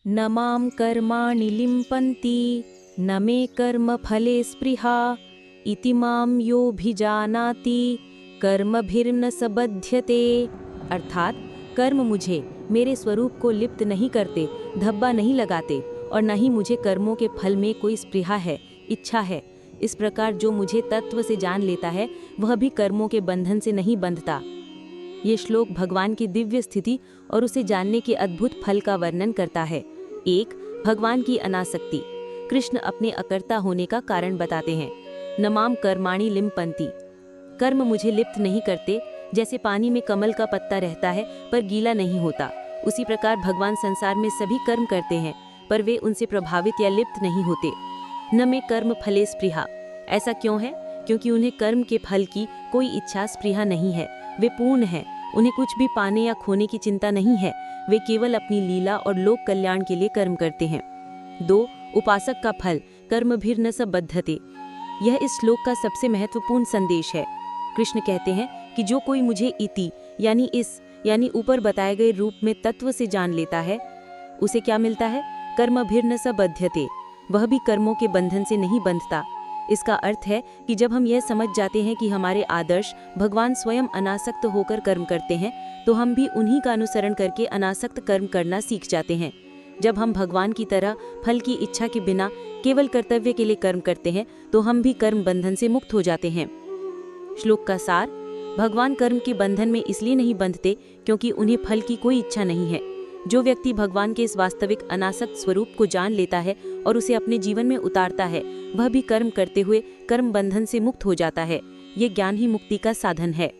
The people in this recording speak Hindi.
न मां कर्माणि लिम्पन्ति न मे कर्म फले स्पृहा इति मां योऽभिजानाति कर्मभिर्न स बध्यते। अर्थात कर्म मुझे मेरे स्वरूप को लिप्त नहीं करते, धब्बा नहीं लगाते और न ही मुझे कर्मों के फल में कोई स्पृहा है, इच्छा है। इस प्रकार जो मुझे तत्व से जान लेता है वह भी कर्मों के बंधन से नहीं बंधता। ये श्लोक भगवान की दिव्य स्थिति और उसे जानने के अद्भुत फल का वर्णन करता है। 1. भगवान की अनासक्ति। कृष्ण अपने अकर्ता होने का कारण बताते हैं। न मां कर्माणि लिम्पन्ति। कर्म मुझे लिप्त नहीं करते। जैसे पानी में कमल का पत्ता रहता है पर गीला नहीं होता, उसी प्रकार भगवान संसार में सभी कर्म करते हैं पर वे उनसे प्रभावित या लिप्त नहीं होते। न में कर्म फले स्पृहा। ऐसा क्यों है? क्योंकि उन्हें कर्म के फल की कोई इच्छा स्पृहा नहीं है। वे पूर्ण हैं, उन्हें कुछ भी पाने या खोने की चिंता नहीं है। वे केवल अपनी लीला और लोक कल्याण के लिए कर्म करते हैं। 2. उपासक का फल कर्मभिर्न स बध्यते। यह इस श्लोक का सबसे महत्वपूर्ण संदेश है। कृष्ण कहते हैं कि जो कोई मुझे इति यानी ऊपर बताए गए रूप में तत्व से जान लेता है, उसे क्या मिलता है? कर्मभिर्न स बध्यते। वह भी कर्मों के बंधन से नहीं बंधता। इसका अर्थ है कि जब हम यह समझ जाते हैं कि हमारे आदर्श भगवान स्वयं अनासक्त होकर कर्म करते हैं, तो हम भी उन्हीं का अनुसरण करके अनासक्त कर्म करना सीख जाते हैं। जब हम भगवान की तरह फल की इच्छा के बिना केवल कर्तव्य के लिए कर्म करते हैं, तो हम भी कर्म बंधन से मुक्त हो जाते हैं। श्लोक का सार: भगवान कर्म के बंधन में इसलिए नहीं बंधते क्योंकि उन्हें फल की कोई इच्छा नहीं है। जो व्यक्ति भगवान के इस वास्तविक अनासक्त स्वरूप को जान लेता है और उसे अपने जीवन में उतारता है, वह भी कर्म करते हुए कर्म बंधन से मुक्त हो जाता है। ये ज्ञान ही मुक्ति का साधन है।